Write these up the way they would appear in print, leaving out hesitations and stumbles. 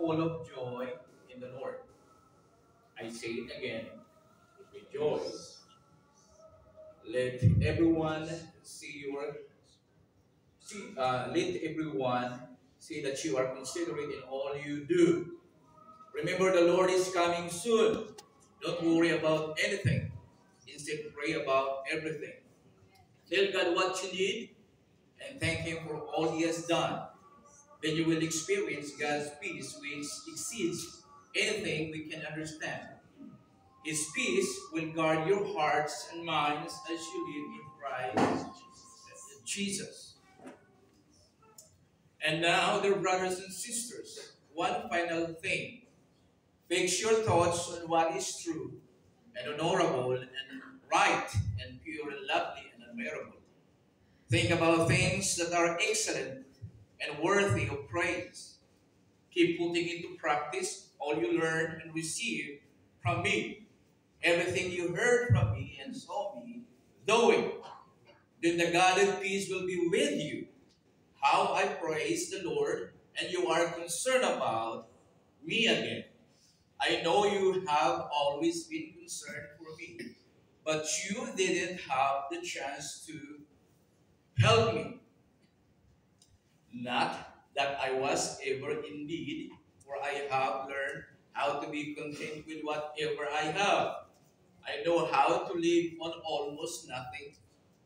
full of joy in the Lord. I say it again, rejoice. Let everyone see your let everyone see that you are considerate in all you do. Remember, the Lord is coming soon. Don't worry about anything. Instead, pray about everything. Tell God what you need and thank Him for all He has done. Then you will experience God's peace, which exceeds anything we can understand. His peace will guard your hearts and minds as you live in Christ Jesus. And now, dear brothers and sisters, one final thing. Fix your thoughts on what is true and honorable and right and pure and lovely and admirable. Think about things that are excellent and worthy of praise. Keep putting into practice all you learn and receive from me. Everything you heard from me and saw me doing. Then the God of peace will be with you. How I praise the Lord, and you are concerned about me again. I know you have always been concerned for me, but you didn't have the chance to help me. Not that I was ever in need, for I have learned how to be content with whatever I have. I know how to live on almost nothing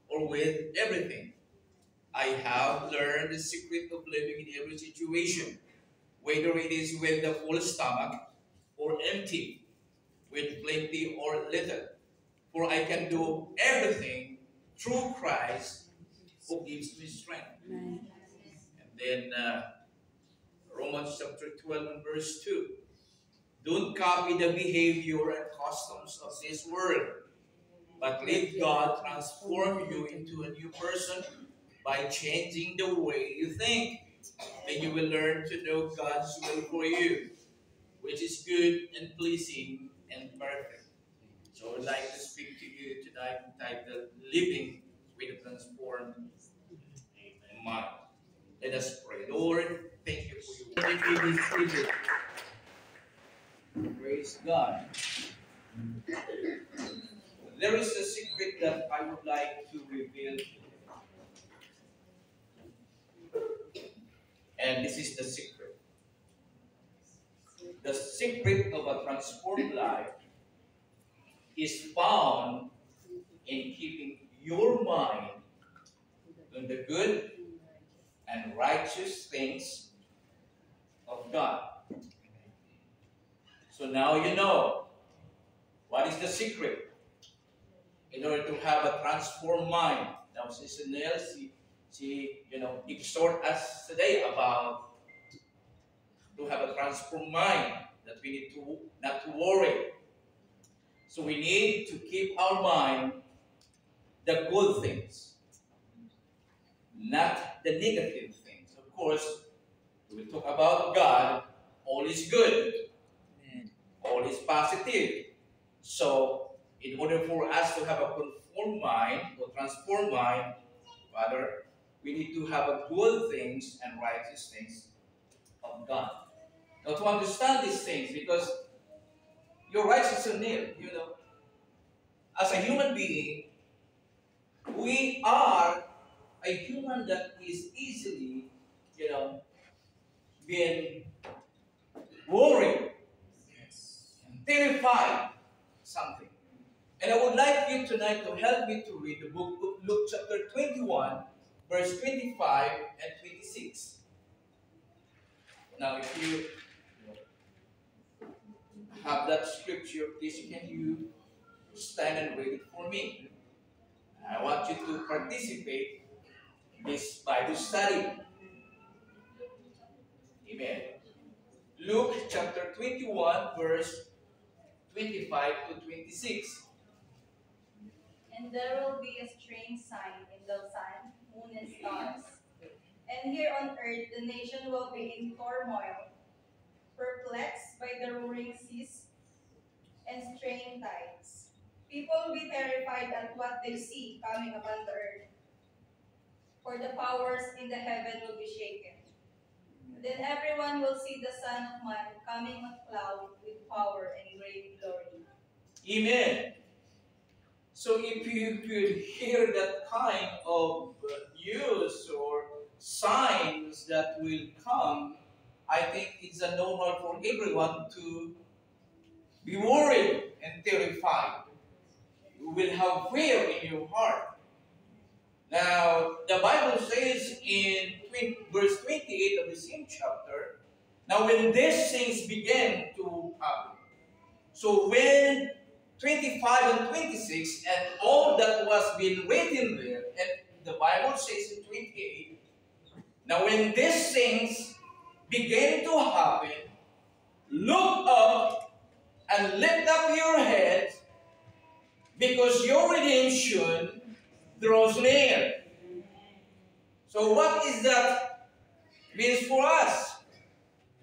or with everything. I have learned the secret of living in every situation, whether it is with a full stomach or empty, with plenty or little. For I can do everything through Christ who gives me strength. And then Romans chapter 12 and verse 2. Don't copy the behavior and customs of this world, but let God transform you into a new person by changing the way you think. Then you will learn to know God's will for you, which is good and pleasing and perfect. So I would like to speak to you tonight entitled Living with a Transformed Mind. Let us pray. Lord, thank you for your word. Praise God. There is a secret that I would like to reveal, and this is the secret. The secret of a transformed life is found in keeping your mind on the good and righteous things of God. So now you know what is the secret in order to have a transformed mind. Now, Sister Nell, she exhort us today about to have a transformed mind, that we need to not to worry. So we need to keep our mind the good things, not the negative things. Of course, we will talk about God. All is good. All is positive. So, in order for us to have a conformed mind or transformed mind, rather, we need to have a good things and righteous things of God. Now, to understand these things, because your righteous are near, as a human being, we are a human that is easily, being worried, terrified, something. And I would like you tonight to help me to read the book of Luke chapter 21, verse 25 and 26. Now, if you have that scripture, please can you stand and read it for me. I want you to participate in this Bible study. Amen. Luke chapter 21, verse 25 to 26. And there will be a strange sign in the sun, moon, and stars. And here on earth the nation will be in turmoil, perplexed by the roaring seas and straying tides. People will be terrified at what they see coming upon the earth, for the powers in the heaven will be shaken. Then everyone will see the Son of Man coming on cloud with power and great glory. Amen. So if you could hear that kind of news or signs that will come, I think it's a normal for everyone to be worried and terrified. You will have fear in your heart. Now, the Bible says in verse 28 of the same chapter, now when these things began to happen, so when 25 and 26 and all that was being written there, and the Bible says in 28, now when these things began to happen, look up and lift up your heads, because your redemption draws near. So what is that means for us?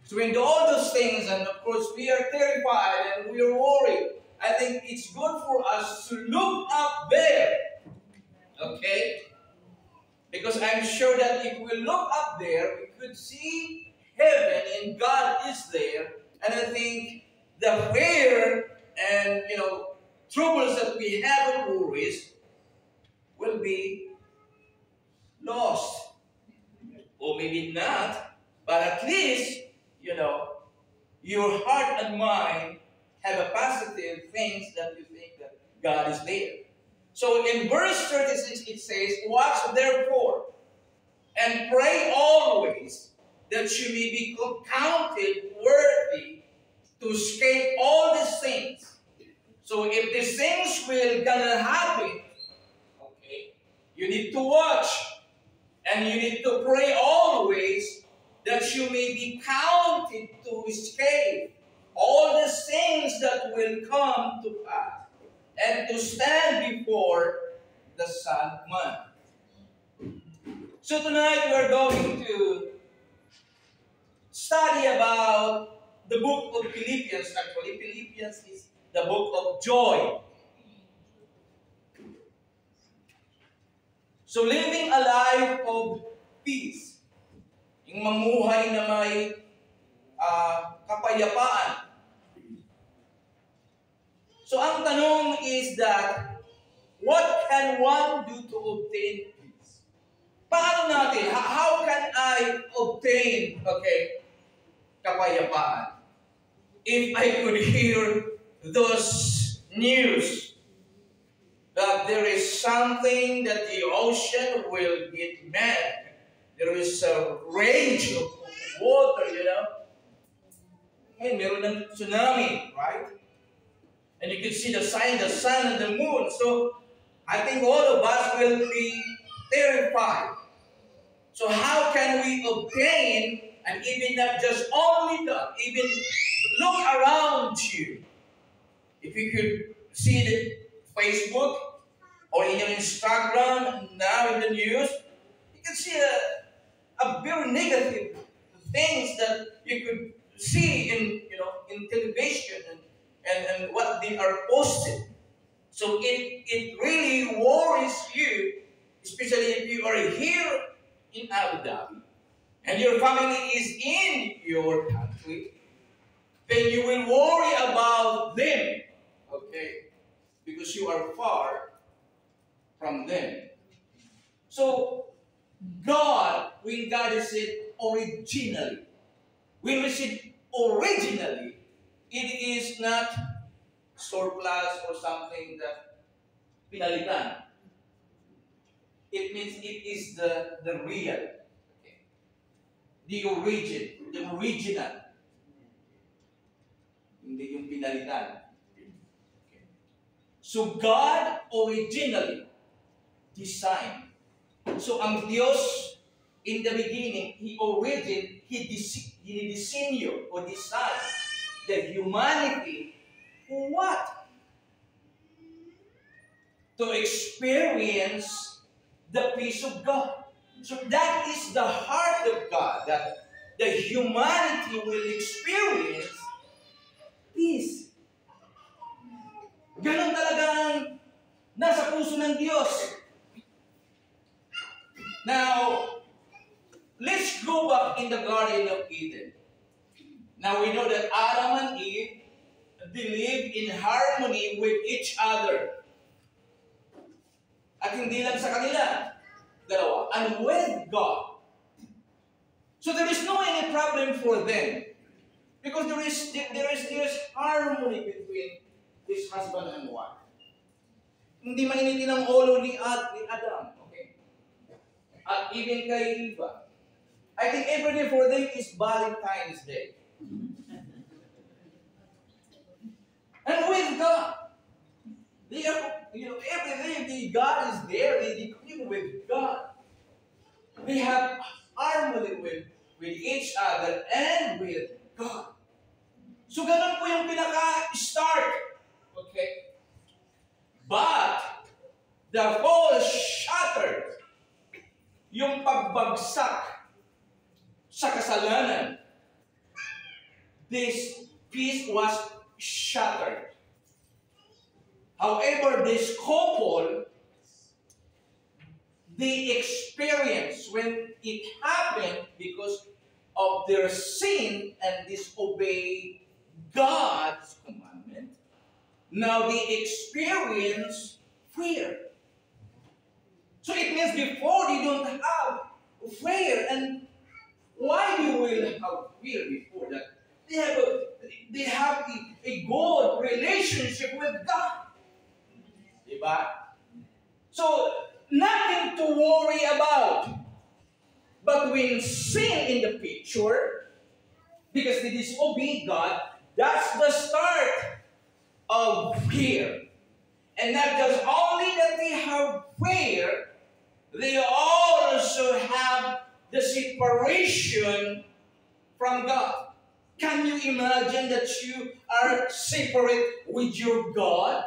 So when all those things, and of course we are terrified and we are worried, I think it's good for us to look up there. Okay? Because I'm sure that if we look up there, we could see heaven and God is there. And I think the fear and troubles that we have and worries will be lost. Or maybe not, but at least, your heart and mind have a positive things that you think that God is there. So in verse 36 it says, watch therefore, and pray always, that you may be counted worthy to escape all these things. So if these things will gonna happen, okay, you need to watch, and you need to pray always that you may be counted to escape all the things that will come to pass, and to stand before the Son of Man. So tonight we are going to study about the book of Philippians. Actually, Philippians is the book of joy. So living a life of peace. Yung mamuhay na may kapayapaan. So ang tanong is that, what can one do to obtain peace? Paano natin? How can I obtain, kapayapaan? If I could hear those news that there is something that the ocean will get mad. There is a rage of water, And meron ng tsunami, right? And you can see the sign, the sun and the moon. So I think all of us will be terrified. So how can we obtain, and even not just only that, even look around you. If you could see the Facebook or in your Instagram, now in the news, you can see a very negative things that you could see in television and what they are posting. So it really worries you, especially if you are here in Abu Dhabi and your family is in your country, then you will worry about them, because you are far from them. So God, when God is said originally, when we said originally, it is not surplus or something that pinalitan. It means it is the real, the origin, the original. Hindi yung pinalitan. So God originally designed. So ang Diyos in the beginning, He designed or designed the humanity for what? To experience the peace of God. So that is the heart of God, that the humanity will experience peace. Ganon talaga ang nasa puso ng Diyos. Now, let's go back in the Garden of Eden. Now we know that Adam and Eve, they live in harmony with each other. At hindi lang sa kanila, dalawa, and with God. So there is no any problem for them. Because there is harmony between this husband and wife. Hindi mainitin ang ulo ni Adam. Okay? At even kay Eva. I think every day for them is Valentine's Day. And with God, they are, every day God is there. They commune with God. They have harmony with each other and with God. So ganun po yung pinaka-start. Okay? But the fall shattered. Yung pagbagsak sa kasalanan. This peace was shattered. However, this couple, they experienced when it happened because of their sin and disobey God's commandment. Now they experience fear. So it means before they don't have fear. And why do we have fear before that? They have a good relationship with God. Diba? So, nothing to worry about. But when sin in the picture, because they disobey God, that's the start of fear. And not just only that they have fear, they also have the separation from God. Can you imagine that you are separate with your God?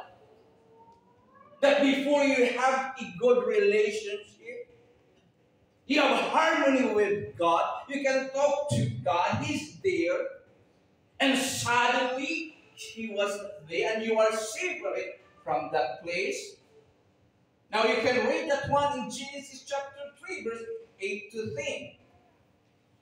That before you have a good relationship, you have harmony with God, you can talk to God, He's there, and suddenly He wasn't there, and you are separate from that place. Now you can read that one in Genesis chapter 3, verse 8 to 10.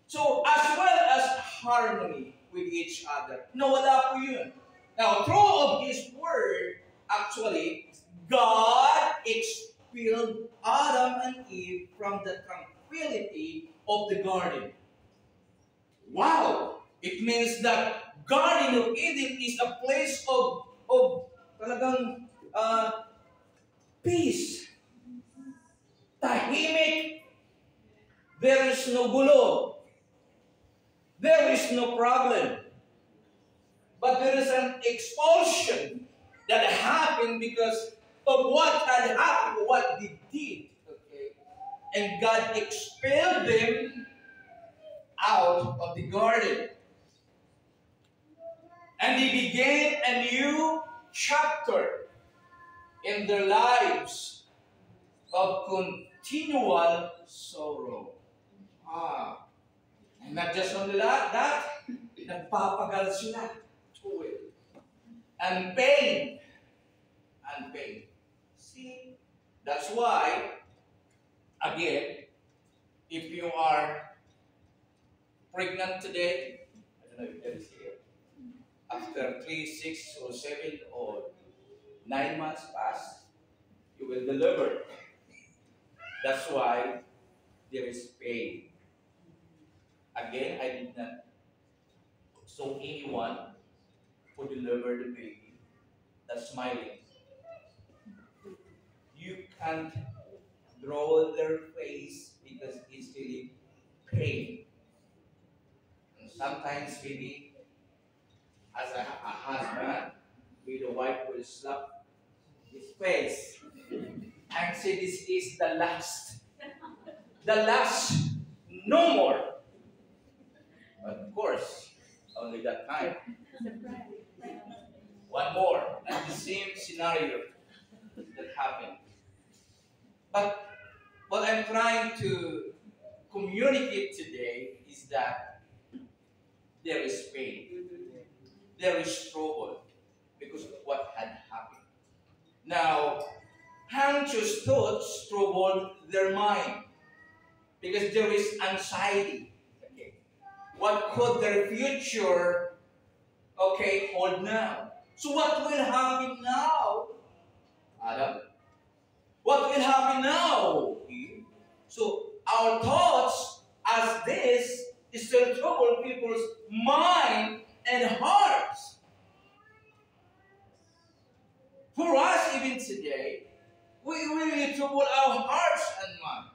So, as well as harmony with each other. No, wala po yun. Now, through of His Word, actually, God expelled Adam and Eve from the tranquility of the garden. Wow! It means that Garden of Eden is a place of talagang peace. Tahimik. There is no gulo. There is no problem. But there is an expulsion that happened because of what had happened, what they did. Okay? And God expelled them out of the garden. And they began a new chapter in their lives of continual sorrow. And not just only that, nagpapagal sila to it. And pain. And pain. See, that's why, again, if you are pregnant today, I don't know if that is here, after 3, 6, or 7, or 9 months pass, you will deliver. That's why there is pain. Again, I did not saw anyone who delivered the baby that's smiling. You can't draw their face because it's really pain. And sometimes maybe as a husband, maybe the wife will slap his face and say this is the last. The last, no more. But of course, only that time. One more, and the same scenario that happened. But what I'm trying to communicate today is that there is pain. There is trouble because of what had happened. Now, anxious thoughts troubled their mind. because there is anxiety. Okay. What could their future, okay, hold now? So what will happen now, Adam? What will happen now, Eve? So our thoughts as this is still trouble people's mind and hearts. For us, even today, we really trouble our hearts and mind.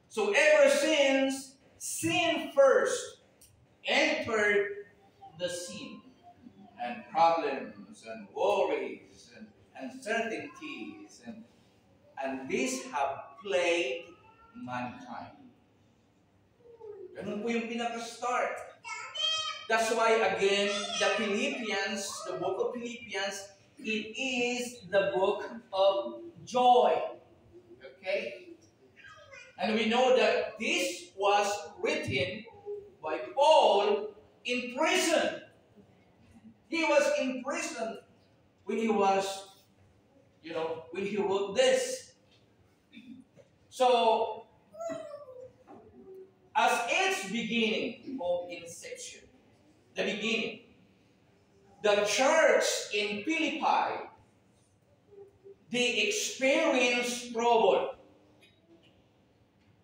So ever since sin first entered the scene, and problems and worries and uncertainties and these have plagued mankind. Ganun po yung pinaka-start. That's why again, the book of Philippians, it is the book of joy. Okay? And we know that this was written by Paul in prison. He was in prison when he was, when he wrote this. So, as its beginning of inception, the beginning, the church in Philippi, they experienced trouble.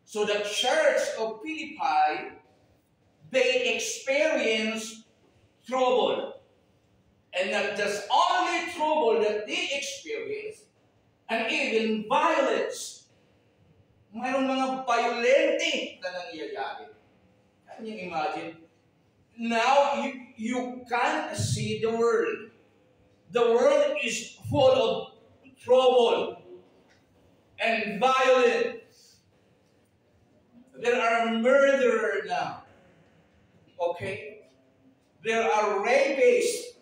So the church of Philippi, they experienced trouble. And not just only trouble that they experienced, and even violence. Mayroong mga violente na nangyayari. Can you imagine? Now, you can't see the world. The world is full of trouble and violence. There are murderers now. Okay? There are rapists.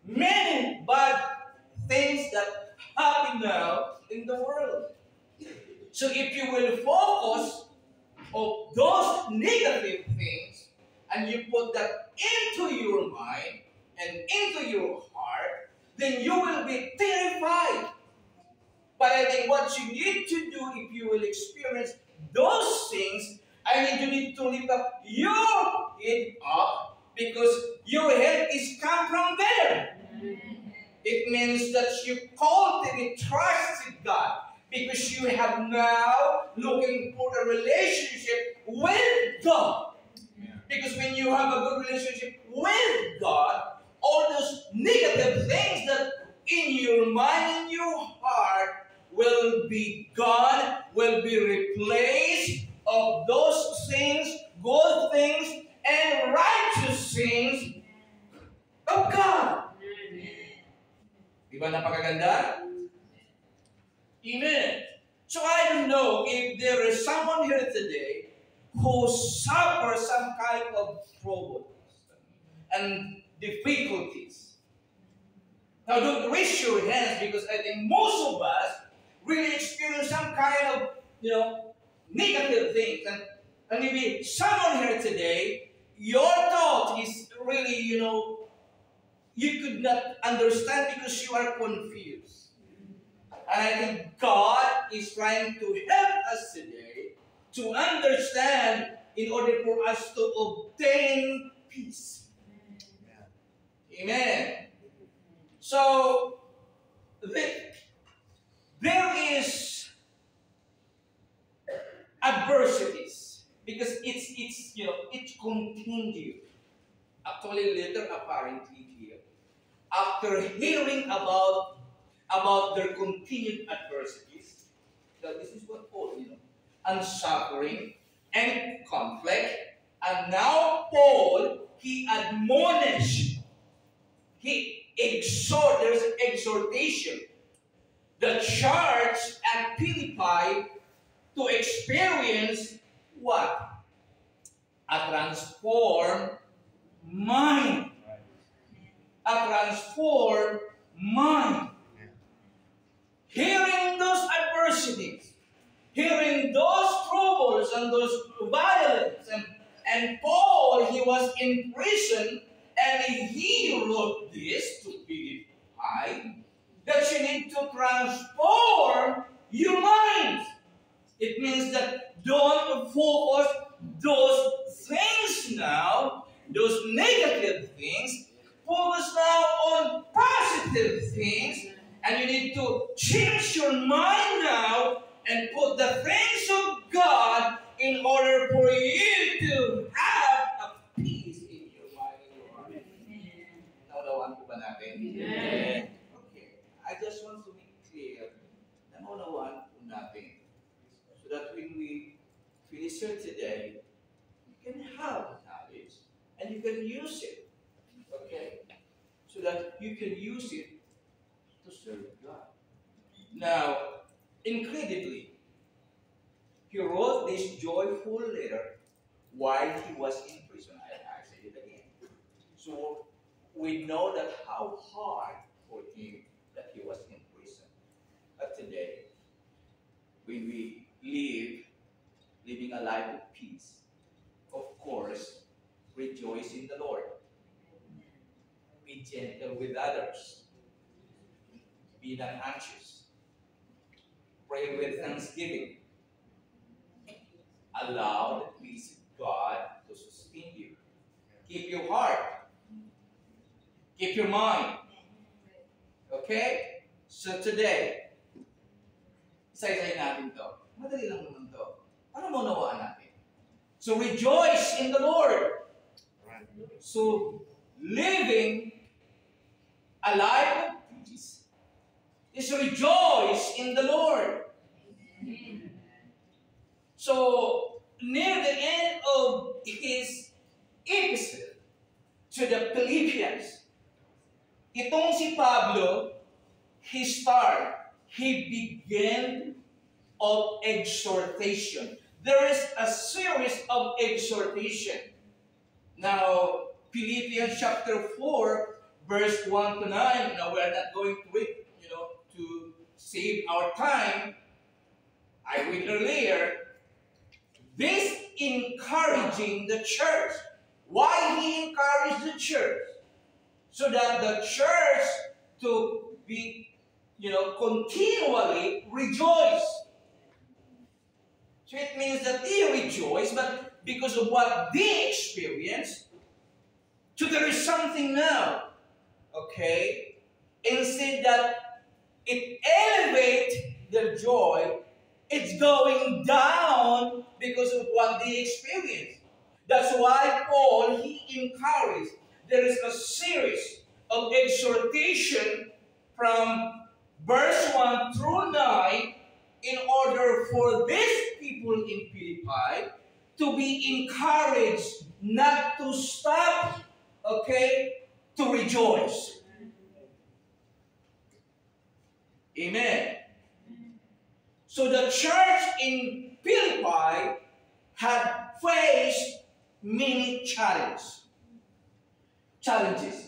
Many bad things that happen now in the world. So if you will focus on those negative things and you put that into your mind and into your heart, then you will be terrified. But I think what you need to do if you will experience those things, you need to lift up your head up, because your head is come from there. It means that you cultivate trust in God, because you have now looking for a relationship with God. Because when you have a good relationship with God, all those negative things that in your mind and your heart will be gone, will be replaced of those things, good things, and righteous things of God. Diba napakaganda? Amen. So I don't know if there is someone here today who suffers some kind of troubles and difficulties. Now don't raise your hands, because I think most of us really experience some kind of, negative things. And maybe someone here today, your thought is really, you could not understand because you are confused. And I think God is trying to help us today to understand in order for us to obtain peace. Amen. So, there is adversities, because it's continued. Actually, later apparently here, after hearing about their continued adversities, that this is what Paul, and suffering and conflict, and now Paul, he admonished, there's exhortation, the church at Philippi to experience what? A transformed mind. A transformed mind. Hearing those adversities, hearing those troubles and those violence, and Paul, he was in prison, and he wrote this to Philippi, that you need to transform your minds. It means that don't focus those things now, those negative things. Focus now on positive things. And you need to change your mind now and put the things of God in order for you to have a peace in your mind. Naunawaan po ba natin? Amen. Okay. I just want to be clear. Naunawaan po natin. So that when we finish here today, you can have knowledge and you can use it. Okay? So that you can use it to serve God. Now, incredibly, he wrote this joyful letter while he was in prison. I say it again. So we know that how hard for him that he was in prison. But today, when we living a life of peace, of course, rejoice in the Lord. Be gentle with others. Be not anxious. Pray with thanksgiving. Allow the peace of God to sustain you. Keep your heart. Keep your mind. Okay? So today, isa-isahin natin to. Madali lang naman to. Para maunawaan natin. So rejoice in the Lord. So living a life of peace is rejoice in the Lord. So, near the end of his epistle to the Philippians, itong si Pablo, he began of exhortation. There is a series of exhortation. Now, Philippians chapter 4, verse 1 to 9. Now, we're not going to read, to save our time. I read earlier. This encouraging the church. Why he encouraged the church? So that the church to be, continually rejoice. So it means that they rejoice, but because of what they experience, so there is something now. Okay? Instead that it elevates their joy, it's going down because of what they experience. That's why Paul, he encouraged. There is a series of exhortation from verse 1 through 9 in order for these people in Philippi to be encouraged not to stop, okay, to rejoice. Amen. So the church in Philippi had faced many challenges.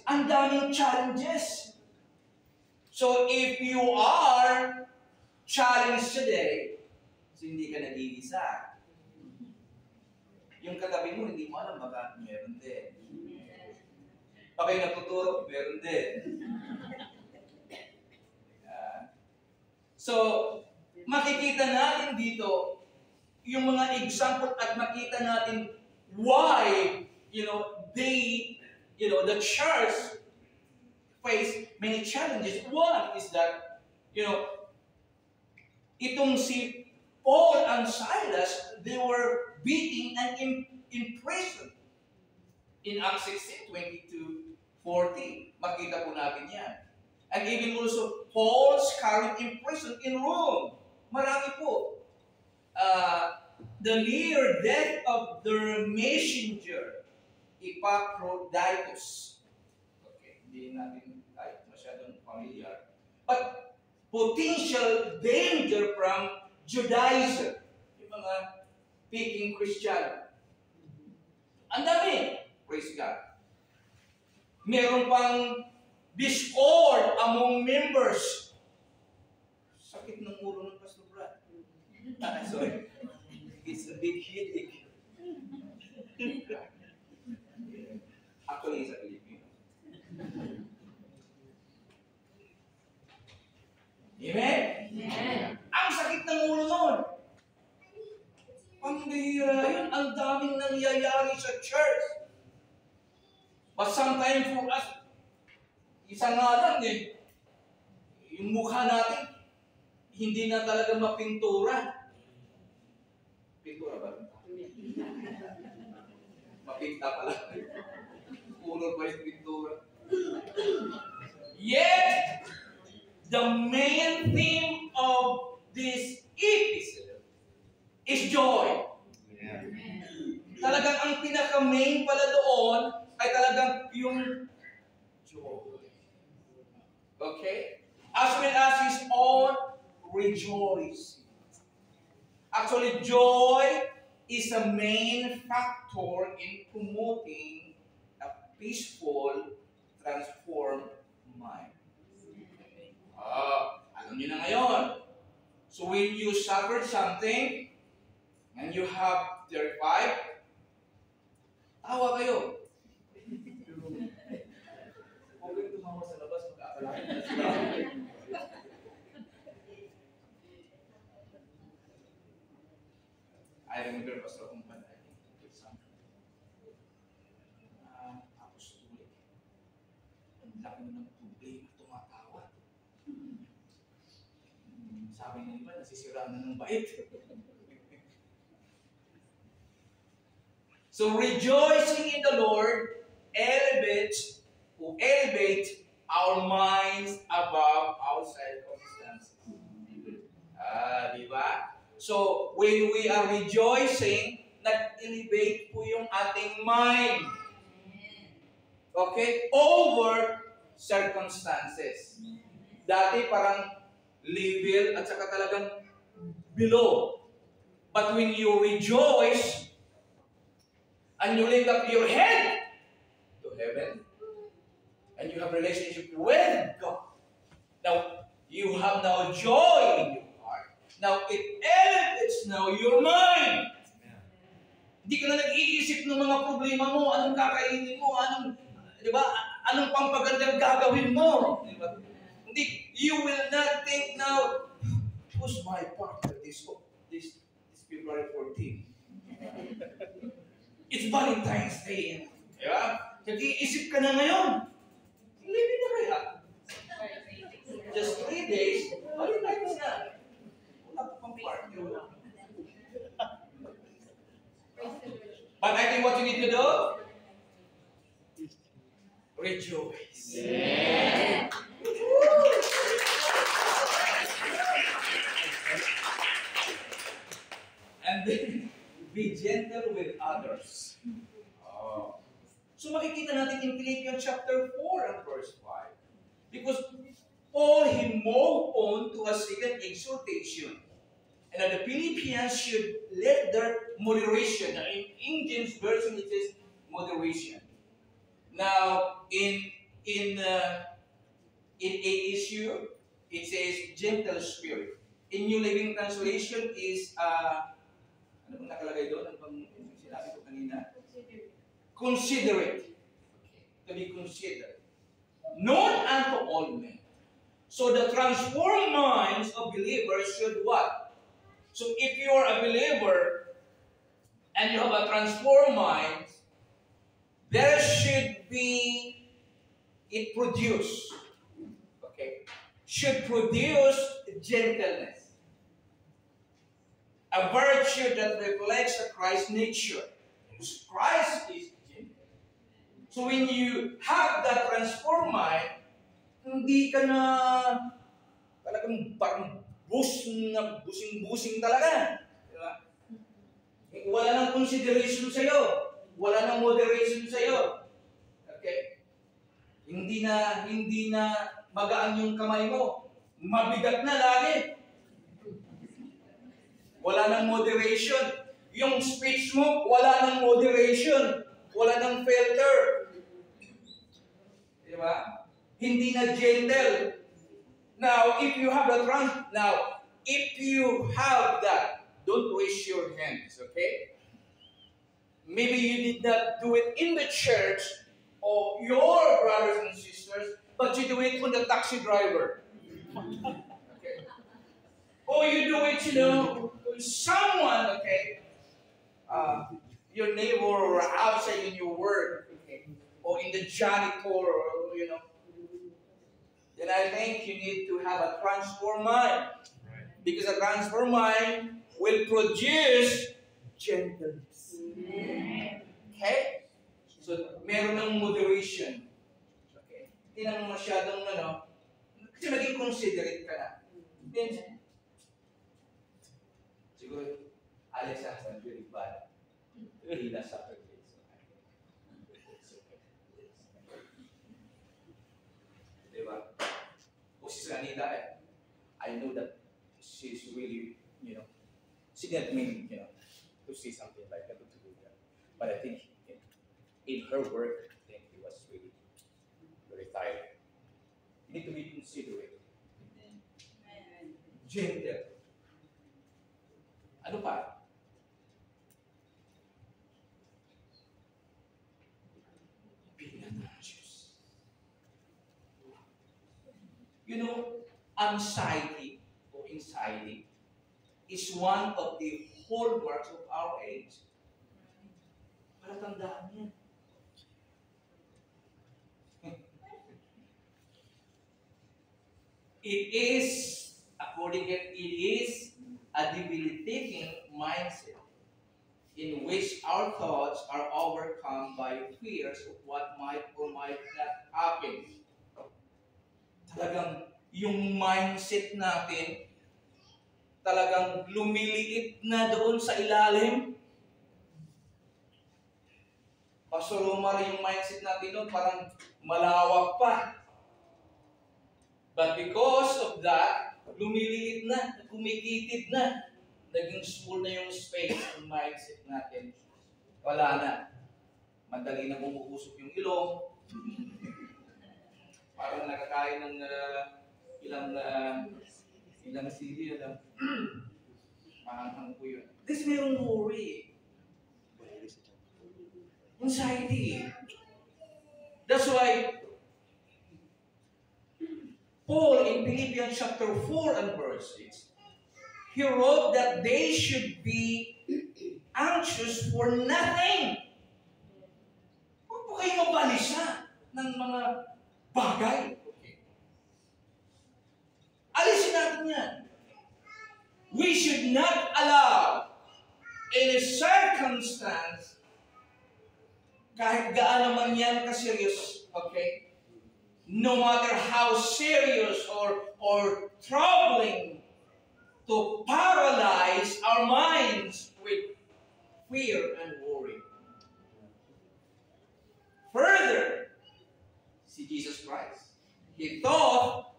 Ang daming challenges. So if you are challenged today, so hindi ka nag-iisa. Yung katabi mo, hindi mo alam, baka meron din. Baka yung natuturo, meron din. So, makikita natin dito yung mga example at makita natin why, the church face many challenges. One is that, itong si Paul and Silas, they were beaten and imprisoned. In Acts 16, 22-40, makita po natin yan. And even also, Paul's carried in prison in Rome. Marami po. The near death of the messenger, Epaphroditus. Okay, hindi natin masyadong familiar. But potential danger from Judaism. Yung mga speaking Christian. Ang dami. Praise God. Meron pang discord among members. Sakit ng ulo ng Pastor Brad. Sorry. It's a big headache. Actually, it's a Filipino. Amen? Amen. Ang sakit ng ulo nun. time for us, isa nga lang eh, yung mukha natin, hindi na talaga mapintura. Pintura ba? Mapinta pala. Puro pa yung pintura. Yet, the main theme of this episode is joy. Yeah. Talagang ang pinaka-main pala doon ay talagang yung joy. Okay? As well as his own rejoicing. Actually, joy is a main factor in promoting a peaceful, transformed mind. Alam niyo na ngayon. So when you suffered something and you have terrified, tawa kayo. Huwag kayong tumawa sa labas, mag-aakalain na sila. I remember Pastor Kumpan, I think, did something. Apostolic. Ang laki mo ng problema, tumatawa. Sabi ng iba, nasisiraan na ng bait. So rejoicing in the Lord elevates our minds above our circumstances. Di ba? So, when we are rejoicing, nag-elevate po yung ating mind. Okay? Over circumstances. Dati parang level at saka talagang below. But when you rejoice, and you lift up your head to heaven, and you have relationship with God, now, you have now joy in you. Now, it elevates now your mind. Hindi ka na nag-iisip ng mga problema mo, anong kakainin mo, di ba, anong pampagandang gagawin mo. Di ba? Hindi, you will not think now, who's my partner this February 14? It's Valentine's Day. Di ba? Nag-iisip ka na ngayon. Libre na kaya? Just 3 days, Valentine's na. But I think what you need to do, rejoice. Yeah. And then be gentle with others. So makikita natin in Philippians chapter 4 and verse 5. Because Paul, he moved on to a second exhortation. And that the Philippians should let their moderation. Now, in English version, it says moderation. Now, in ASU, it says gentle spirit. In New Living Translation is, ano bang nakalagay doon? Ano bang sinabi ko kanina? Considerate. To be considered. Known unto all men. So the transformed minds of believers should what? So if you are a believer and you have a transformed mind, there should be, it produce, okay, should produce gentleness. A virtue that reflects a Christ nature. Christ is gentle. So when you have that transformed mind, hindi ka na talagang parang busing talaga. Diba? Wala nang consideration sa'yo. Wala nang moderation sa'yo. Okay? Hindi na magaan yung kamay mo. Mabigat na lagi. Wala nang moderation. Yung speech mo, wala nang moderation. Wala nang filter. Diba? Hindi na gentle. Now, if you have that, don't raise your hands, okay? Maybe you did not do it in the church or your brothers and sisters, but you do it on the taxi driver. Okay? Or you do it, with someone, okay? Your neighbor or outside in your work, okay? or in the janitor, or, then I think you need to have a transformed mind. Because a transformed mind will produce gentleness. Okay? So, meron ng moderation. Okay? Hindi naman masyadong, kasi maging considerate ka na. Then, siguro, alis sa very bad. Hila sa pagkakas. Diba? O si Anita, I know that she's really, she didn't mean, to say something like that, to do that. But I think in her work, I think he was really very tired. You need to be considerate. Gentle. Ano pa? Anxiety or anxiety is one of the hallmarks of our age. Para tandaan yan. It is a debilitating mindset in which our thoughts are overcome by fears of what might or might not happen. Talagang yung mindset natin, talagang lumiliit na doon sa ilalim. Pastor Omar, yung mindset natin doon parang malawak pa. But because of that, lumiliit na, kumikitid na. Naging small na yung space ng mindset natin. Wala na. Madali na bumukusok yung ilong. Parang nakakain ng ilang sili. Mahanghang po yun. Kasi mayroong worry. Anxiety. That's why Paul in Philippians chapter 4 and verse 6, he wrote that they should be anxious for nothing. Huwag po kayo mabalisa ng mga bagay. Alisin natin yan. We should not allow any circumstance, kahit gaano man yan ka-serious, okay? No matter how serious or troubling, to paralyze our minds with fear and worry. Further, see Jesus Christ. He thought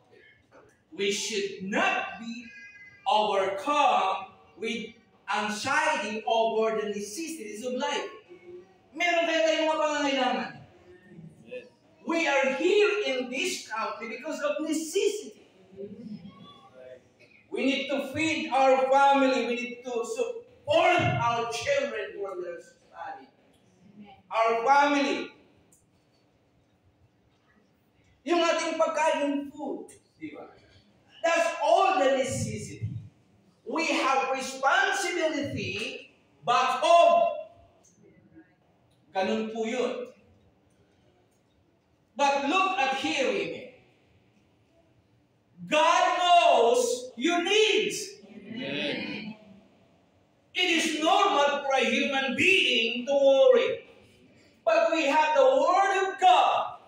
we should not be overcome with anxiety over the necessities of life. Meron kayo tayong mga pangangailangan. We are here in this country because of necessity. We need to feed our family. We need to support our children for their study. Our family. Yung ating pagkain, food. Diba? That's all the necessity. We have responsibility, but ganun po yun. But look at here, amen. God knows your needs. Amen. It is normal for a human being to worry. But we have the Word of God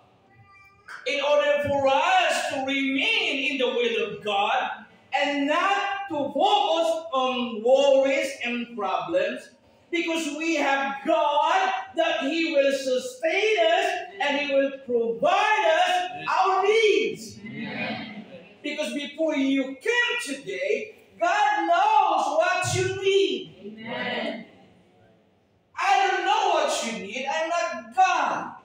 in order for us to remain in the will of God and not to focus on worries and problems, because we have God that He will sustain us and He will provide us our needs. Amen. Because before you came today, God knows what you need. Amen. I don't know what you need. I'm not God.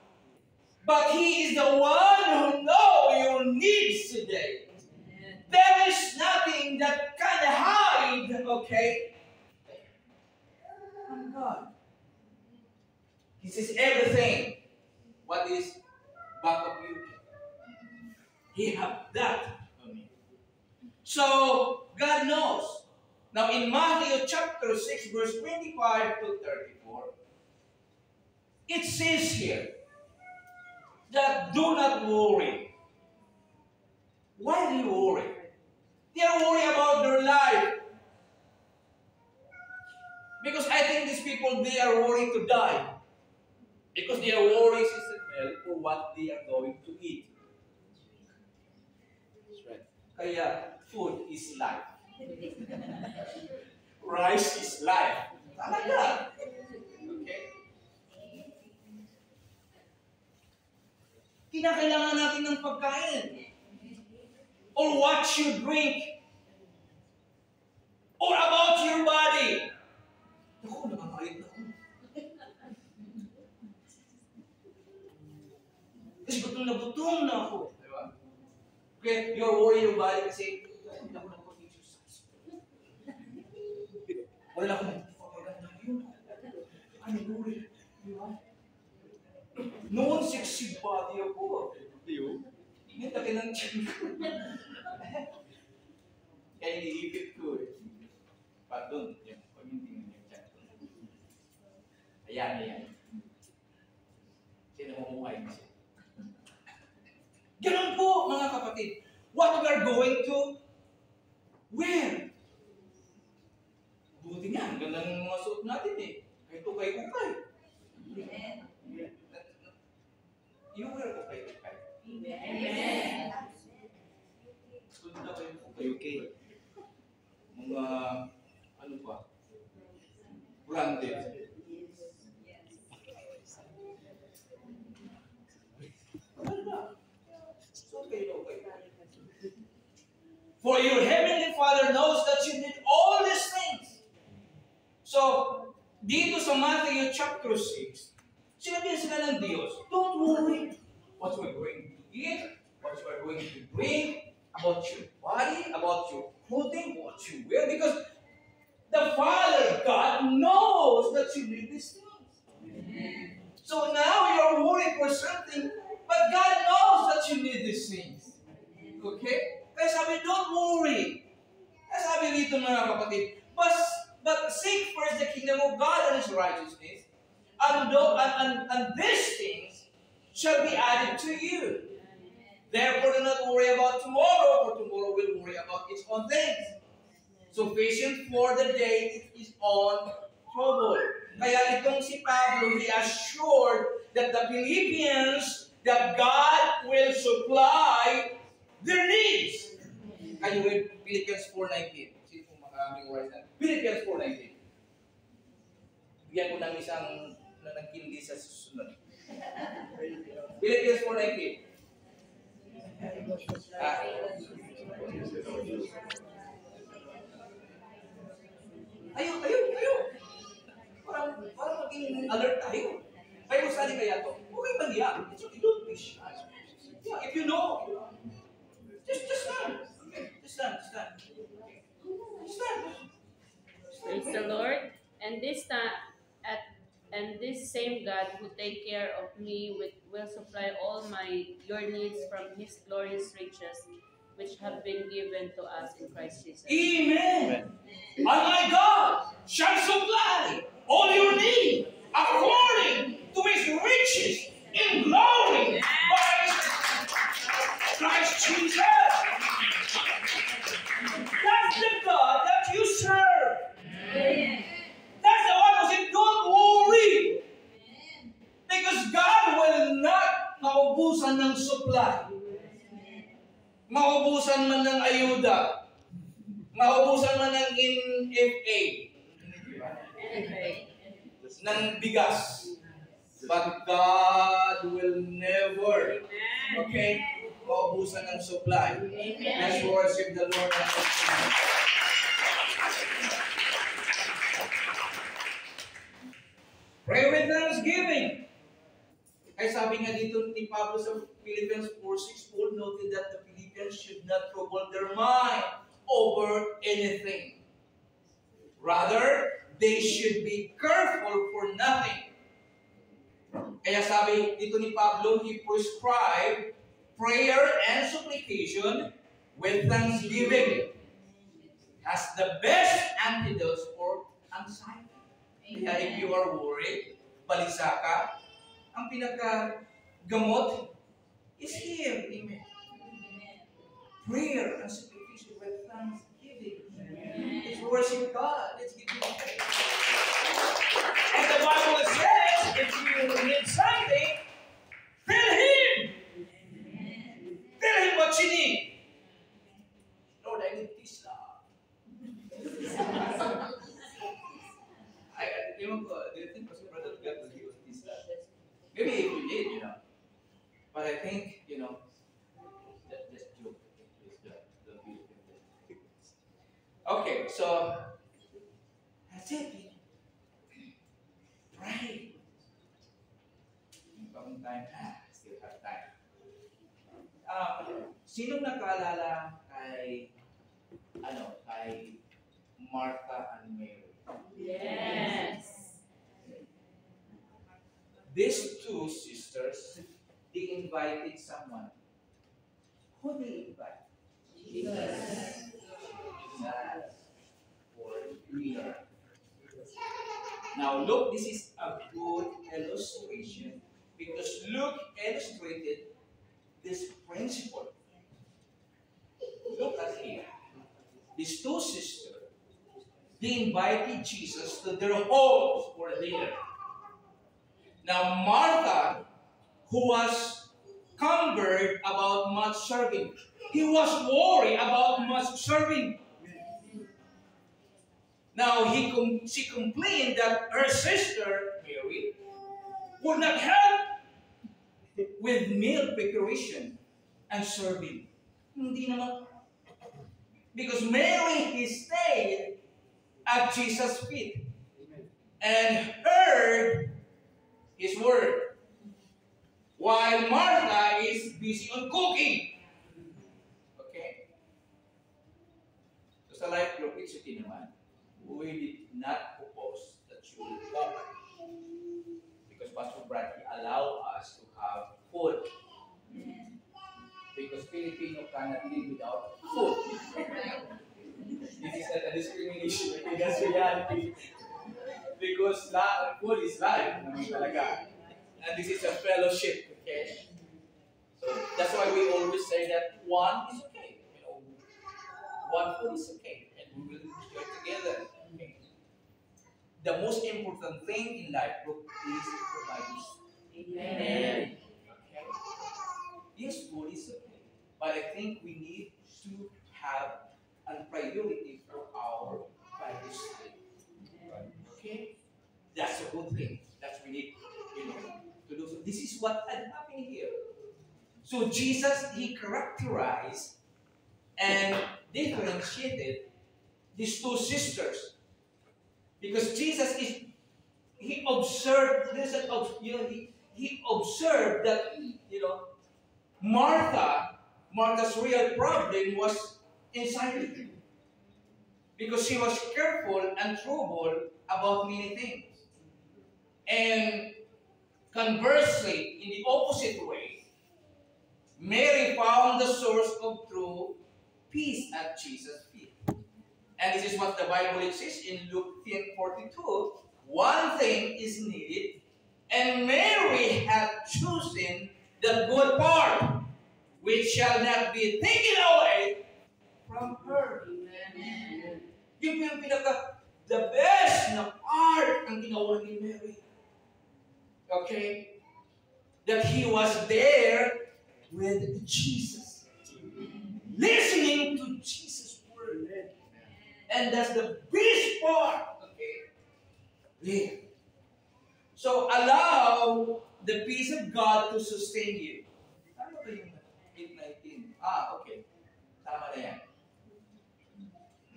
But He is the one who knows your needs today. Amen. There is nothing that can hide, okay, from God. He sees everything. What is back of you? He has that. So, God knows. Now, in Matthew chapter 6, verse 25 to 34, it says here, that do not worry. Why do you worry? They are worried about their life. Because I think these people, they are worried to die. Because they are worried, Sister Mel, for what they are going to eat. That's right. Kaya, food is life. Rice is life. Talaga. Okay? Kinakailangan natin ng pagkain. Or what you drink. Or about your body. Ako, nakakait na ako. Kasi gutom na ako. Diba? Okay, you're worried your body kasi wala ko nakapag-exercise. Wala ko nakapaganda yun. Ano worry? Diba? Noon, sexy body ako. Hindi laki ng chin ko. Kaya iniipit ko eh. Pardon, yung pag-intingin yung chan ko. Ayan. Sinamumuhay mo siya. Ganun po, mga kapatid. What we are going to wear. Buti nga, ang ganda ng mga suot natin eh. Kahit ukay-ukay. You wear ukay-ukay. Amen. Ganda kayo ukay-ukay. Mga, ano ba? Branded. For your heavenly Father knows that you need all these things. So, dito sa Matthew chapter 6, sinabihan sila ng Diyos, don't worry what you are going to eat, what you are going to drink, about your body, about your clothing, what you wear, because the Father, God, knows that you need these things. So now you are worried for something, but God knows that you need these things. Okay? Kaya sabi, don't worry. Kaya sabi dito mga kapatid, but seek first the kingdom of God and His righteousness, and these things shall be added to you. Therefore, do not worry about tomorrow, for tomorrow will worry about its own things. Sufficient for the day is its own trouble. Kaya itong si Pablo, he assured that the Philippians, that God will supply their needs. Can you read Philippians 4:19? Sino po makamemorize na? Philippians 4:19. Bigyan ko ng isang nanangkindi sa susunod. Philippians 4:19. Tayo. Parang maging alert tayo. Bible study kaya to. Okay ba niya? Don't be shy. Yeah, if you know. Just stand. Okay. Just stand. Praise the Lord. And this same God who take care of me will supply all your needs from His glorious riches, which have been given to us in Christ Jesus. Amen. And my God shall supply all your needs according to His riches in glory by Christ Jesus. That's the God that you serve. That's the one who said, don't worry. Because God will not maubusan ng supply. Maubusan man ng ayuda. Maubusan man ng NFA. Ng bigas. But God will never, okay, maubusan ng supply. Let's worship the Lord. Pray with thanksgiving. Kaya sabi nga dito ni Pablo sa Philippians 4:6, Paul noted that the Philippians should not trouble their mind over anything. Rather, they should be careful for nothing. Kaya sabi dito ni Pablo, he prescribed prayer and supplication with thanksgiving as the best antidotes for anxiety. Kaya if you are worried, balisa ka, ang pinakagamot prayer and sacrifice with thanksgiving. Let's worship God. Let's give Him praise. And the Bible says, if you need something, tell Him. Tell Him what you need. Lord, I need this love. Do you think Pastor Brother God will give us this love? Maybe if we did, But I think, just joke. Don't be offended. Okay, so that's it. Pray. Ibang time, still have time. Sinong nakaalala kay Martha and Mary? Yes. These two sisters, they invited someone. Who they invite? Jesus. For prayer. Now look, this is a good illustration because Luke illustrated this principle. Look at here. These two sisters, they invited Jesus to their homes for dinner. Now Martha, who was cumbered about much serving, he was worried about much serving. Now she complained that her sister Mary would not help with meal preparation and serving. Hindi naman. Because Mary stayed at Jesus' feet and heard His word, while Martha is busy on cooking. Okay? So sa life group, it's okay naman. We did not propose that you will cook because Pastor Bradley allowed us to have food. Because Filipino cannot live without food. This is not a discrimination, that's reality. Because food is life, naman talaga. And this is a fellowship, okay? So that's why we always say that one is okay. One food is okay, and we will enjoy together. Okay? The most important thing in life group is providing. Amen. Okay? Yes, food is okay, but I think we need to have a priority for our Bible study. Okay? That's a good thing. That's we need, to do. So this is what had happened here. So Jesus, He characterized and differentiated these two sisters because Jesus He observed this. He observed that Martha's real problem was inside her because she was careful and troubled about many things. And conversely, in the opposite way, Mary found the source of true peace at Jesus' feet. And this is what the Bible says in Luke 10:42. One thing is needed, and Mary had chosen the good part, which shall not be taken away from her. Amen. Yung the best na part ang ginawa ni Mary. Okay? That He was there with Jesus. Listening to Jesus' word. And that's the best part. Okay? There. So allow the peace of God to sustain you. Ano ba yung 8:19? Okay. Tama na yan.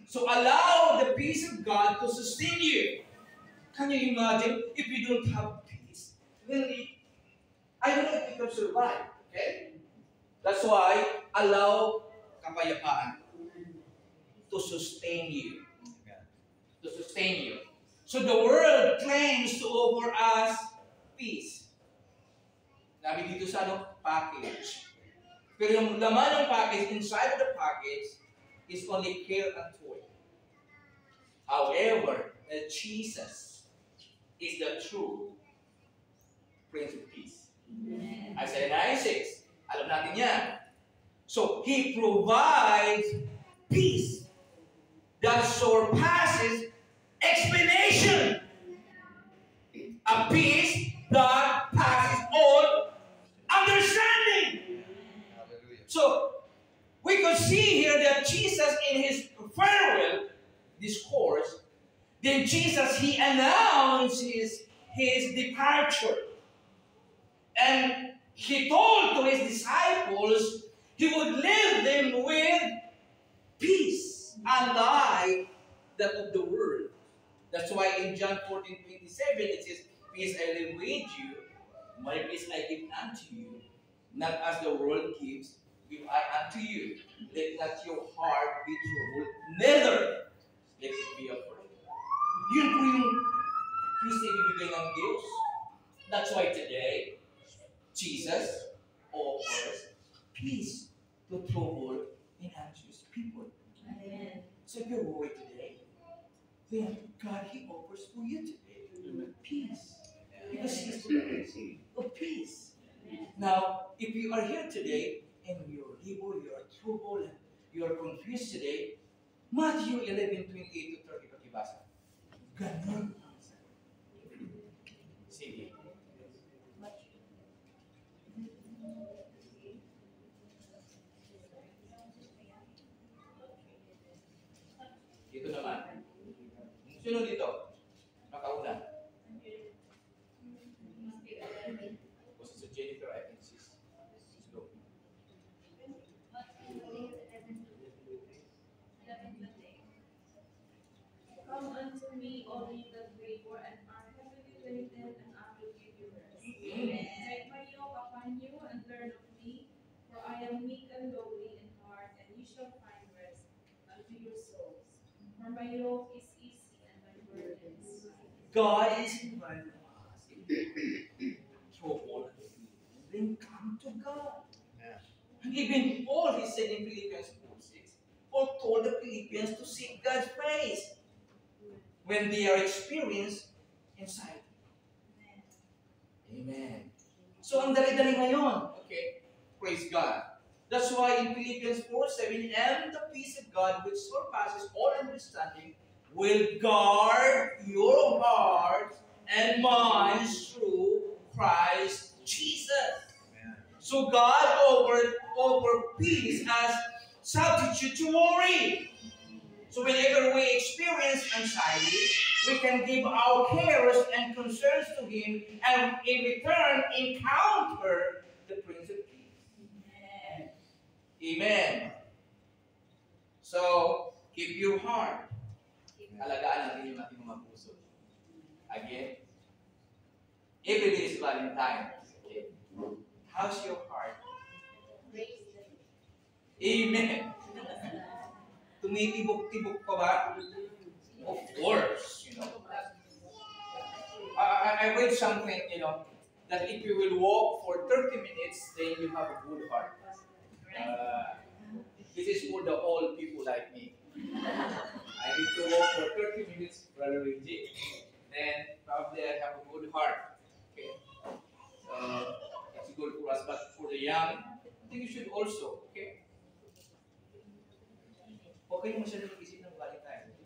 So allow the peace of God to sustain you. Can you imagine if you don't have peace? Really, I don't know if you can survive. Okay? That's why allow kapayapaan to sustain you. To sustain you. So the world claims to offer us peace. Nabi dito sa package. Pero yung laman ng package, inside of the package, is only care and toil. However, Jesus is the true Prince of Peace. Isaiah 9:6. Alam natin yan. So He provides peace that surpasses explanation. A peace that passes all understanding. Hallelujah. So we could see here that Jesus in His farewell discourse, then Jesus, He announces His departure. And He told to His disciples He would leave them with peace, unlike that of the world. That's why in John 14:27 it says, "Peace I leave with you, my peace I give unto you. Not as the world gives, give I unto you. Let not your heart be troubled, neither let it be afraid." Yun po yung peace na ibibigay ng Diyos. That's why today, Jesus offers peace to troubled and anxious people. Amen. So if you're worried today, then God, He offers for you today peace. Because He is the Prince of peace. Now, if you are here today and you're evil, you are troubled, and you are confused today, Matthew 11:28 to 30 pakibasa. Ganun ang sagot. Sige. Dito naman. Sino dito? Nakauna. Was it Jennifer? I think she's low. Come unto me, all ye that labor and are heavily laden, and I will give you rest. Take my yoke upon you and learn of me, for I am meek and lowly in heart, and ye shall find rest unto your souls. For my yoke is easy and my burden is light. God is inviting us trouble. Then come to God. Yeah. And even Paul, he said in Philippians 4:6, Paul told the Philippians to seek God's face when they are experienced inside. Amen. So ang dali-dali ngayon. Okay? Praise God. That's why in Philippians 4:7, and the peace of God which surpasses all understanding will guard your hearts and minds through Christ Jesus. Amen. So God offered peace as substitute to worry. So whenever we experience anxiety, we can give our cares and concerns to Him, and in return encounter the Prince of Peace. Amen. So, keep your heart. Alagaan natin yung ating mga puso. Again, every day is Valentine. Okay. How's your heart? Amen. Tumitibok-tibok pa ba? Of course, you know. I read something, you know, that if you will walk for 30 minutes, then you have a good heart. This is for the old people like me. I need to walk for 30 minutes, Brother Reggie, then probably I have a good heart. Okay. It's good for us, but for the young, I think you should also, okay? Okay naman siya nag-isip ng Valentine.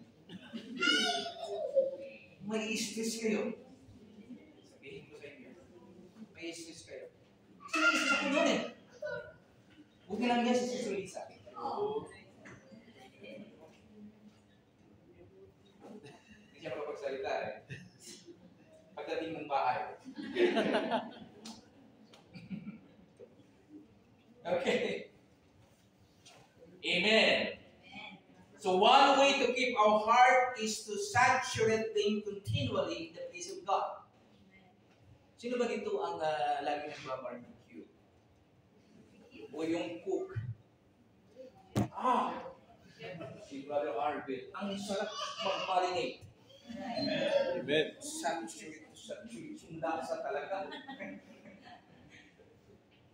May stress kayo. Sabihin ko sa inyo. May stress kayo. Kasi nag-isip ako nun eh. Buti lang yan si Sister Lisa. Hindi siya makapagsalita eh. Pagdating ng bahay. Okay. Amen. So one way to keep our heart is to saturate them continually in the peace of God. Sino ba dito ang lagi nagbabarbecue? O yung cook? Si Brother Arvin. Ang sarap mag-marinate. Amen. Saturate, sundasa talaga.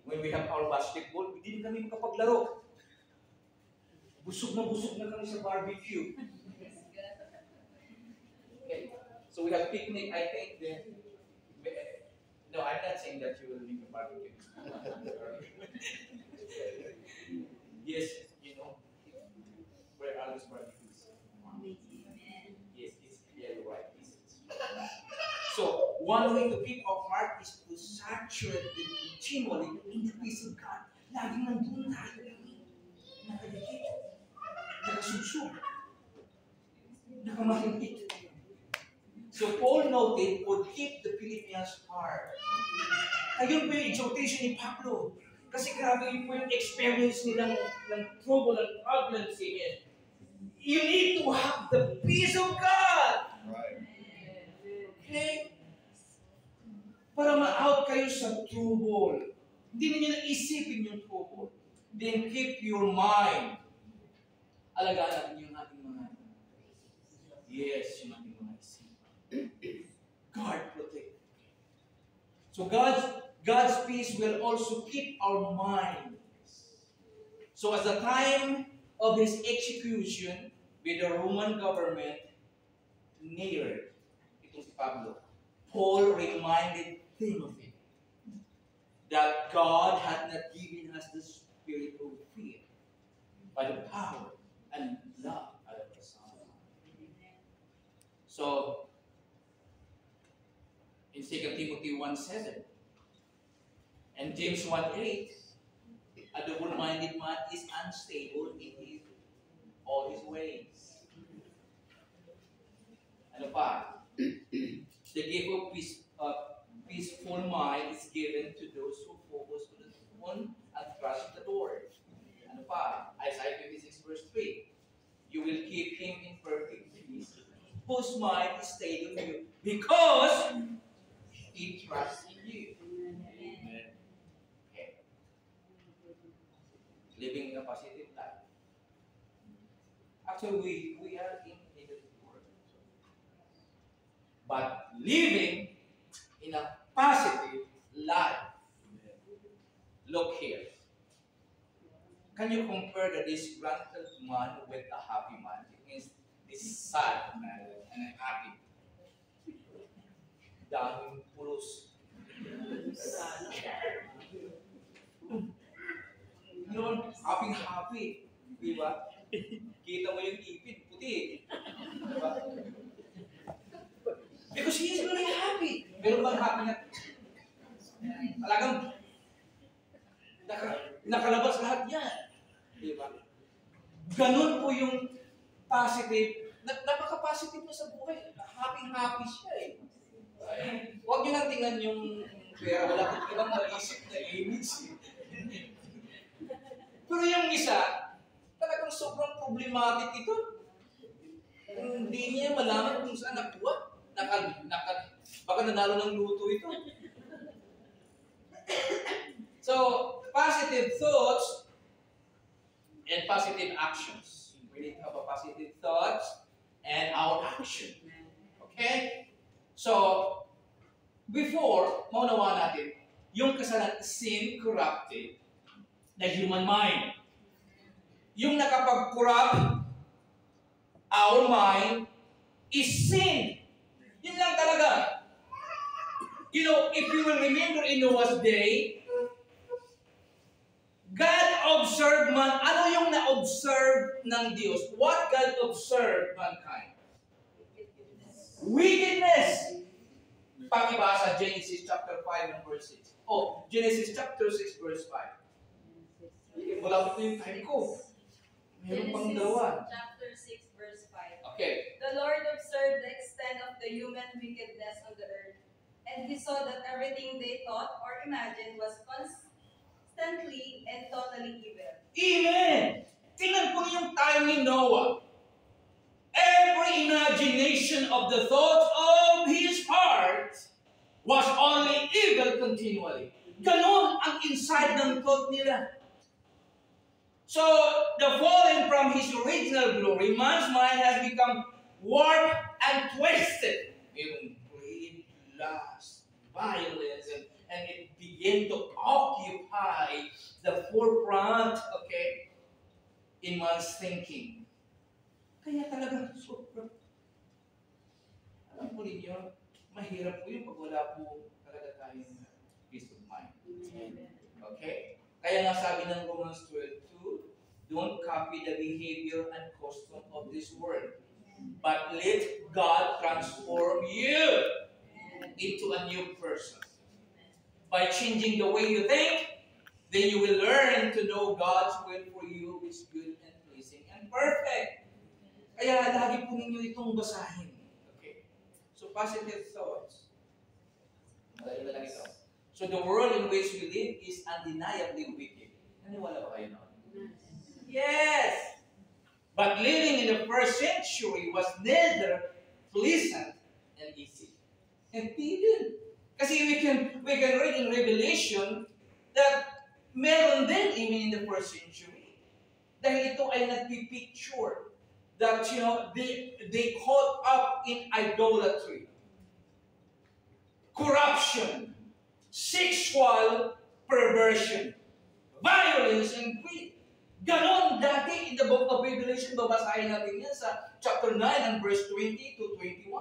When we have our basketball, hindi kami makapaglaro. Busog na kami sa barbecue. Okay. So we have picnic, I think. Then, no, I'm not saying that you will make a barbecue. accurately, continually in the peace of God. Laging nandun tayo. Nakadikit. Nakasusog. Nakamakinig. So Paul noted, would keep the Philippians' heart. Ayun po yung exhortation ni Pablo. Kasi grabe yun po yung experience nilang ng trouble and problems in it. You need to have the peace of God. Right. Okay? Para ma-out kayo sa trouble. Hindi ninyo naisipin yung trouble. Then keep your mind. Alagaan natin yung ating mga yes, yung ating mga isipan. God protect. So God's peace will also keep our mind. So at the time of his execution with the Roman government near, itong si Pablo, Paul reminded Timothy that God had not given us the spirit of fear, but the power and love of the Son. So, in 2 Timothy 1:7 and James 1:8, a double-minded man is unstable in all his ways. Ano pa? The gift of peaceful mind is given to those who focus on and trust the Lord. Ano pa? Isaiah 56:3. You will keep him in perfect peace, whose mind is stayed on you, because he trusts in you. Amen. Okay. Living in a positive life. Actually, we are in the world. But living in a positive life. Look here. Can you compare the disgruntled man with a happy man? It means this sad man and a happy. Daming pulos. Yun, happy. Diba? Kita mo yung ipin, puti. Diba? Because he is really happy. Pero bang happy na? Talagang nakalabas lahat yan. Diba? Ganun po yung positive. Napaka-positive na sa buhay. Happy siya eh. Huwag nyo nang tingnan yung pera. Wala kong ibang maisip na image. Pero yung isa, talagang sobrang problematic ito. Hindi niya malaman kung saan nakuha. Baka nanalo ng luto ito. So, positive thoughts and positive actions. We need to have a positive thoughts and our action. Okay? So, before, maunawa natin, yung kasalanan, sin corrupted the human mind. Yung nakapag-corrupt our mind is sin. Yun lang talaga. You know, if you will remember in Noah's day, God observed man. Ano yung na-observe ng Diyos? What God observed mankind? Wickedness. Pakibasa Genesis chapter 5 and verse 6. Oh, Genesis chapter 6 verse 5. Wala ko yung time ko. Meron pang dawan. Chapter 6 verse 5. Okay. The Lord observed the extent of the human wickedness on the earth, and he saw that everything they thought or imagined was constantly and totally evil. Amen! Tingnan po yung time ni Noah. Every imagination of the thoughts of his heart was only evil continually. Ganon ang inside ng thought nila. So, the fallen from his original glory, man's mind has become warped and twisted. Mayroong greed, lust, violence, and it began to occupy the forefront, okay, in man's thinking. Kaya talaga, sobrang, alam po ninyo, mahirap po yun pag wala po talaga tayong peace of mind. Okay? Kaya nga sabi ng Romans 12:2, don't copy the behavior and custom of this world, but let God transform you into a new person. by changing the way you think, then you will learn to know God's will for you is good and pleasing and perfect. Kaya lagi po ninyo itong basahin. Okay? So positive thoughts. Malayo na lang ito. So the world in which we live is undeniably wicked. Naniwala ba kayo noon? Yes! But living in the first century was neither pleasant and easy. And even, kasi we can read in Revelation that meron din even in the first century. Dahil ito ay nagpipicture that, they caught up in idolatry, corruption, sexual perversion, violence, and greed. Ganon dati in the book of Revelation, babasahin natin yan sa chapter 9 and verse 20 to 21.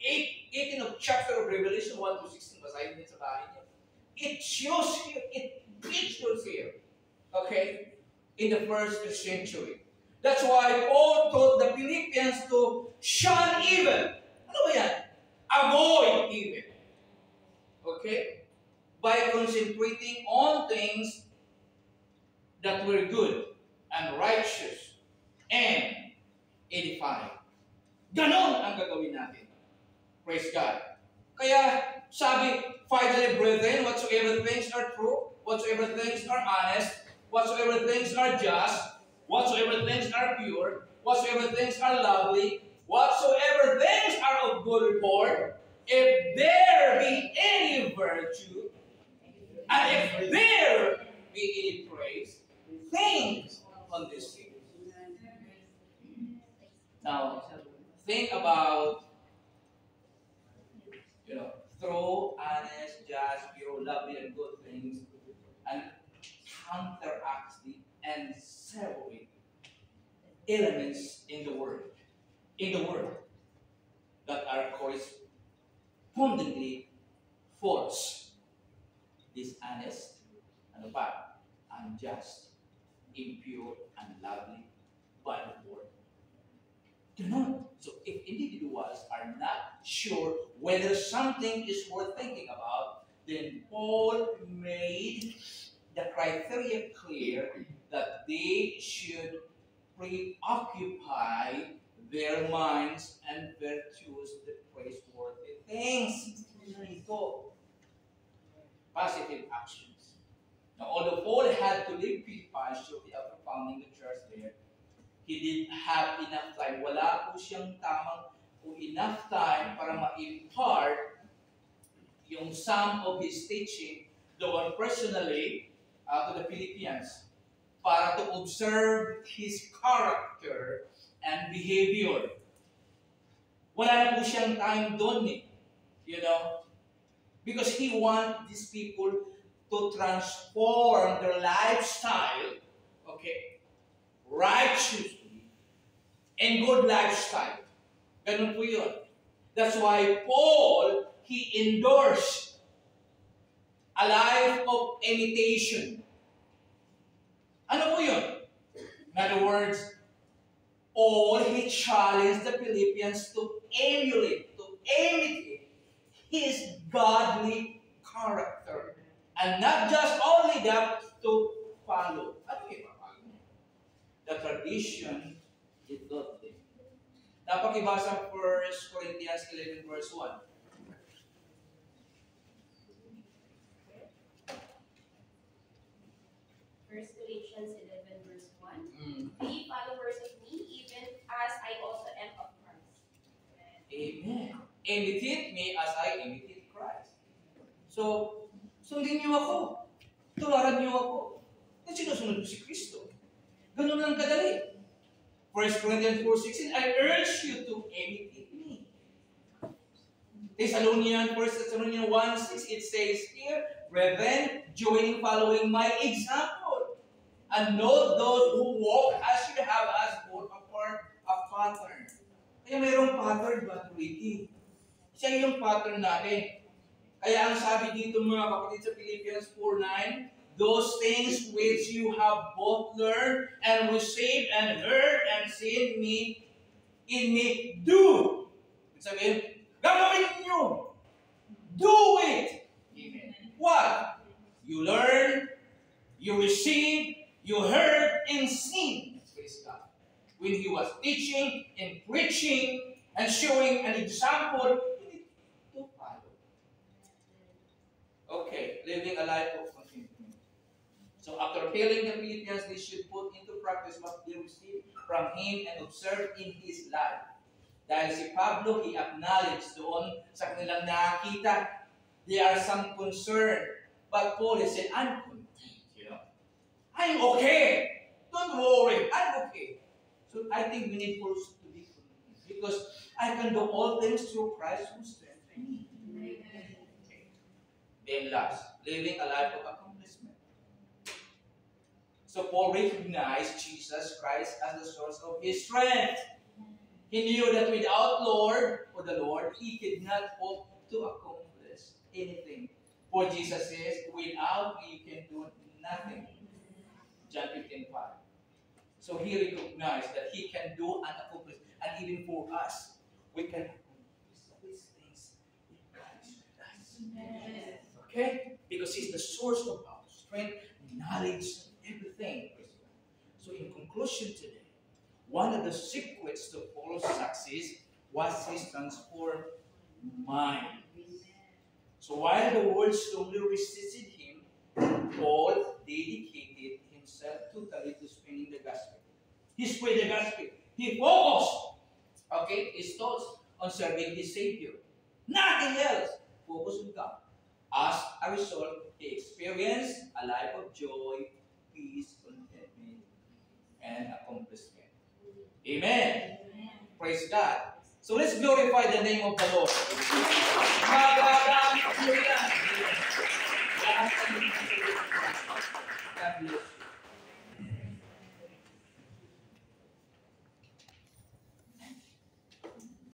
18 of chapter of Revelation 1 to 16, basahin din sa bahay niyo. It shows here, it pictures here, okay, in the first century. That's why Paul told the Philippians to shun evil. Ano ba yan? Avoid evil. Okay? By concentrating on things that were good and righteous and edifying. Ganon ang gagawin natin. Praise God. Kaya sabi, finally, brethren, whatsoever things are true, whatsoever things are honest, whatsoever things are just, whatsoever things are pure, whatsoever things are lovely, whatsoever things are of good report, if there be any virtue, and if there be any praise, think on these things. Now, think about, true, honest, just, pure, lovely, and good things, and counteract and separate elements in the world that are correspondingly false, dishonest, unjust, impure, unlovely, bad word. So if individuals are not sure whether something is worth thinking about, then Paul made the criteria clear that they should preoccupy their minds and virtues the praiseworthy things. Ito, positive actions. Now, although Paul had to leave Philippi shortly after founding the church there, he didn't have enough time. Wala po siyang tamang o enough time para ma-impart yung some of his teaching doon personally to the Philippians para to observe his character and behavior. Wala na po siyang time doon because he wants these people to transform their lifestyle, okay, righteously and good lifestyle. Ganun po yun. That's why Paul, he endorsed a life of imitation. Ano po yun? In other words, Paul, he challenged the Philippians to emulate, to imitate his godly character. And not just only that, to follow. Ano yung follow? The tradition is godly. Napakibasa 1 Corinthians 11 verse 1. First Corinthians 11 verse 1. Be followers of me, even as I also am of Christ. Amen. Imitate me as I imitate Christ. So, sundin niyo ako. Tularan niyo ako. Kasi sinusunod ko si Kristo. Ganun lang kadali. 1 Corinthians 4:16, I urge you to imitate me. 1 Thessalonians 1:6, it says here, brethren, join in following my example, and note those who walk as you have as both a pattern. Kaya mayroong pattern, Brother Ricky. Siya yung pattern natin. Kaya ang sabi dito mga kapatid sa Philippians 4:9, those things which you have both learned and received and heard and seen in me, do. Ibig sabihin, gagawin nyo. Do it. Amen. what? You learn, you receive, you heard, and seen. Praise God. When he was teaching and preaching and showing an example, you need to follow. Okay, living a life of contentment. So after telling the Philippians, they should put into practice what they received from him and observe in his life. Dahil si Pablo, he acknowledged doon sa kanilang nakakita, there are some concern. But Paul has said, I'm content. You know? I'm okay. Don't worry. I'm okay. So I think we need also to be content. Because I can do all things through Christ who strengthens me. Okay. Then last, living a life of accomplishment. So Paul recognized Jesus Christ as the source of his strength. He knew that without the Lord, he could not hope to accomplish anything. For Jesus says, without me you can do nothing. John 15:5. So he recognized that he can do and accomplish. And even for us, we can accomplish these things in Christ with us. Okay? Because he's the source of our strength, knowledge, everything. So in conclusion today, one of the secrets to Paul's success was his transformed mind. So while the world strongly resisted him, Paul dedicated himself totally to spreading the gospel. He spread the gospel. He focused, his thoughts on serving his Savior. Nothing else. Focus on God. As a result, he experienced a life of joy, peace, contentment, and accomplishment. Amen. Praise God. So let's glorify the name of the Lord.